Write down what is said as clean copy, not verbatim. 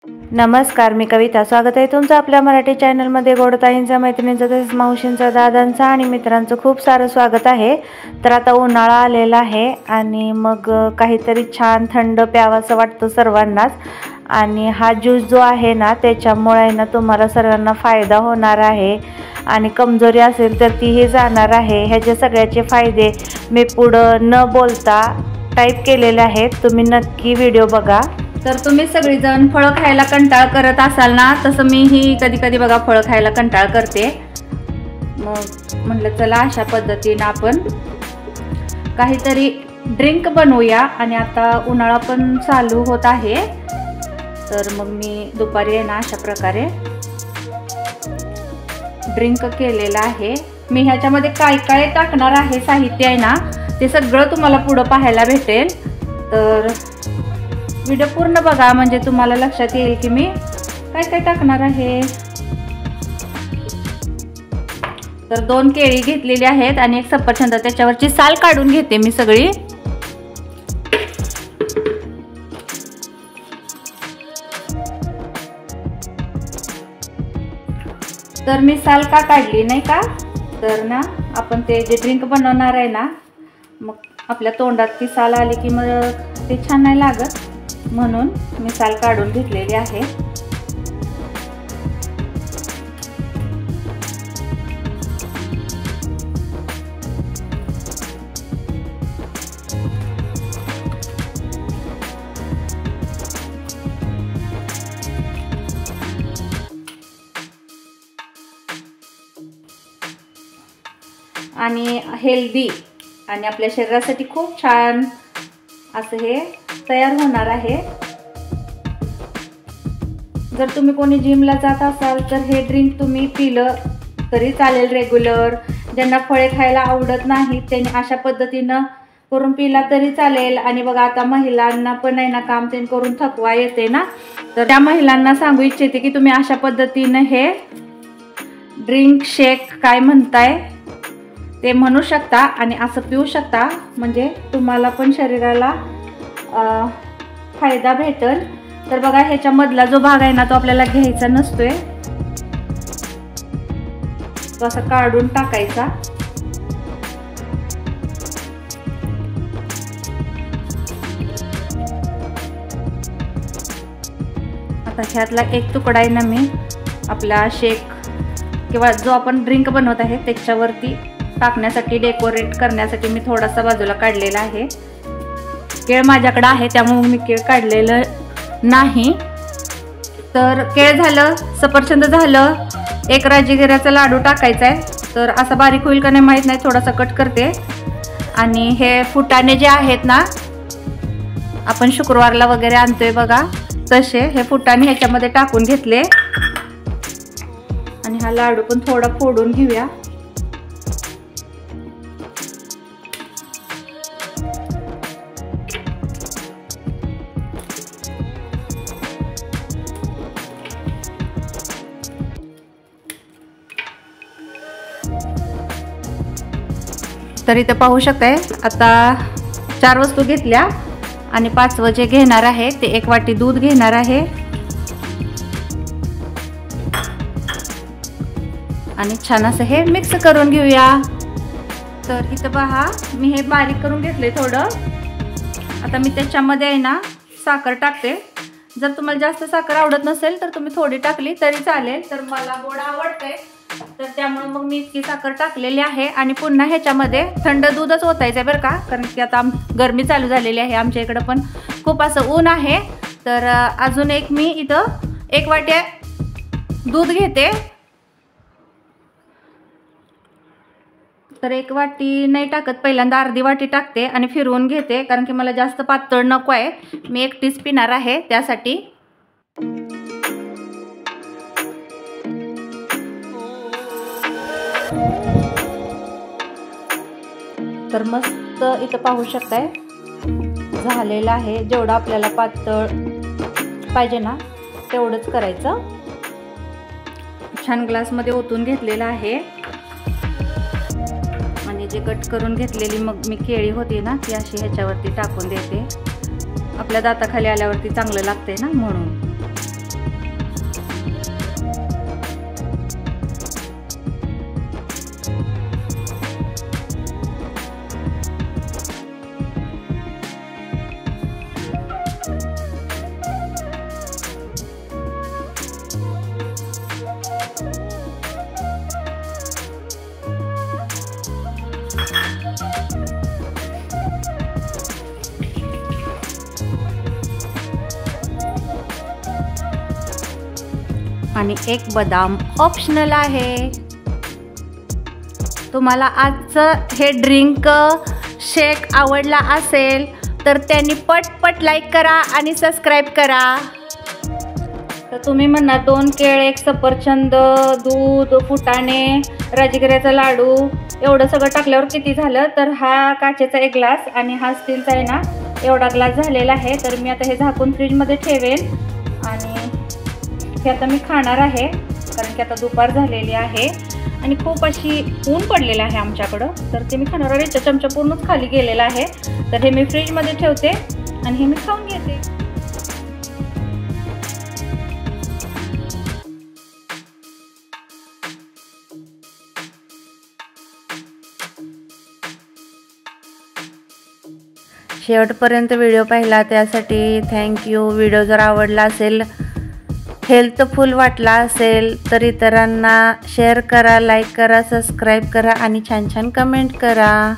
नमस्कार, मी कविता. स्वागत आहे तुमचं आपल्या मराठी चॅनलमध्ये. गोडताईंच्या, मैत्रिणींचं, तसेच मावशींचं, दादांचं आणि मित्रांचं खूप सारं स्वागत आहे. तर आता उन्हाळा आलेला आहे आणि मग काहीतरी छान थंड प्यावंसं वाटतं सर्वांनाच. आणि हा ज्यूस जो आहे ना, त्याच्यामुळे ना तुम्हाला सर्वांना फायदा होणार आहे आणि कमजोरी असेल तर तीही जाणार आहे. ह्याचे सगळ्याचे फायदे मी पुढं न बोलता टाईप केलेले आहेत, तुम्ही नक्की व्हिडिओ बघा. तर तुम्ही सगळीजण फळं खायला कंटाळ करत असाल ना, तसं मीही कधी कधी बघा फळं खायला कंटाळ करते. मग म्हटलं चला अशा पद्धतीनं आपण काहीतरी ड्रिंक बनवूया. आणि आता उन्हाळा पण चालू होत आहे, तर मग मी दुपारी आहे ना अशा प्रकारे ड्रिंक केलेलं आहे. मी ह्याच्यामध्ये काय काय टाकणार आहे साहित्य आहे ना, ते सगळं तुम्हाला पुढं पाहायला भेटेल. तर व्हिडिओ पूर्ण बघा, म्हणजे तुम्हाला लक्षात येईल की मी काय काय टाकणार आहे. तर 2 केळी घेतलेली आहेत आणि 1 सफरचंद. त्याच्यावरची साल काढून घेते मी सगळी. तर मी साल का काढली नाही का, तर ना आपण ते जे ड्रिंक बनवणार आहे ना, मग आपल्या तोंडात ती साल आली की मग ते छान नाही लागत, म्हणून मी साल काढून घेतलेली आहे. आणि हेल्दी आणि आपल्या शरीरासाठी खूप छान असं हे तयार होणार आहे. जर तुम्ही कोणी जिमला जात असाल तर हे ड्रिंक तुम्ही पिलं तरी चालेल रेग्युलर. ज्यांना फळे खायला आवडत नाहीत त्यांनी अशा पद्धतीनं करून पिला तरी चालेल. आणि बघा आता महिलांना पण आहे ना, काम ते करून थकवा येते ना, तर त्या महिलांना सांगू इच्छिते की तुम्ही अशा पद्धतीनं हे ड्रिंक शेक काय म्हणताय ते म्हणू शकता आणि असं पिऊ शकता, म्हणजे तुम्हाला पण शरीराला फायदा भेटेल. तर बघा ह्याच्यामधला जो भाग आहे ना, तो आपल्याला घ्यायचा नसतोय, तो असा काढून टाकायचा. आता ह्यातला 1 तुकडा आहे ना, मी आपला शेक किंवा जो आपण ड्रिंक बनवत आहे त्याच्यावरती टाकण्यासाठी, डेकोरेट करण्यासाठी मी थोडासा बाजूला काढलेला आहे. केळ माझ्याकडे आहे त्यामुळे मी केळ काढलेलं नाही. तर केळ झालं, सफरचंद झालं, 1 राजगिऱ्याचा लाडू टाकायचा आहे. तर असा बारीक होईल का नाही माहीत नाही, थोडासा कट करते. आणि हे फुटाणे जे आहेत ना, आपण शुक्रवारला वगैरे आणतोय बघा, तसे हे फुटाणे ह्याच्यामध्ये टाकून घेतले. आणि हा लाडू पण थोडा फोडून घेऊया. तर इथं पाहू शकताय आता 4 वस्तू घेतल्या आणि 5वं जे घेणार आहे ते 1 वाटी दूध घेणार आहे. आणि छान असं हे मिक्स करून घेऊया. तर इथं पहा मी हे बारीक करून घेतले थोडं. आता मी त्याच्यामध्ये आहे ना साखर टाकते. जर तुम्हाला जास्त साखर आवडत नसेल तर तुम्ही थोडी टाकली तरी चालेल. तर मला गोड आवडते, तर त्यामुळे मग मी इतकी साखर टाकलेली आहे. आणि पुन्हा ह्याच्यामध्ये थंड दूधच ओतायचं आहे बरं का, कारण की आता गरमी चालू झालेली आहे आमच्या इकडं, पण खूप असं ऊन आहे. तर अजून मी इथं 1 वाटी दूध घेते. तर 1 वाटी नाही टाकत, पहिल्यांदा अर्धी वाटी टाकते आणि फिरवून घेते, कारण की मला जास्त पातळ नको आहे. मी एकटीच पिणार आहे त्यासाठी. तर मस्त इथं पाहू शकताय झालेलं आहे. जेवढं आपल्याला पातळ पाहिजे ना तेवढंच करायचं. छान ग्लासमध्ये ओतून घेतलेलं आहे. आणि जे कट करून घेतलेली मग मी केळी होती ना ती अशी ह्याच्यावरती टाकून देते. आपल्या दाताखाली आल्यावरती चांगलं लागते ना म्हणून. आणि एक बदाम ऑप्शनल आहे. तुम्हाला आजचं हे ड्रिंक शेक आवडला असेल तर त्यांनी पटपट लाईक करा आणि सबस्क्राईब करा. तर तुम्ही म्हणा 2 केळे, 1 सफरचंद, दूध, फुटाणे, राजगिऱ्याचा लाडू एवढं सगळं टाकल्यावर किती झालं. तर हा काचेचा 1 ग्लास आणि हा स्टीलचा आहे ना एवढा ग्लास झालेला आहे. तर मी आता हे झाकून फ्रीजमध्ये ठेवेन आणि हे आता मी खाणार आहे कारण की आता दुपार झालेली आहे आणि खूप अशी ऊन पडलेलं आहे आमच्याकडं. तर ते मी खाणार आहे. चमचा पूर्णच खाली गेलेला आहे. तर हे मी फ्रीजमध्ये ठेवते आणि हे मी खाऊन घेते. शेवटपर्यंत व्हिडिओ पाहिला त्यासाठी थँक्यू. व्हिडिओ जर आवडला असेल, हेल्थफुल वाटला असेल तर इतरांना शेअर करा, लाईक करा, सबस्क्राईब करा आणि छान छान कमेंट करा.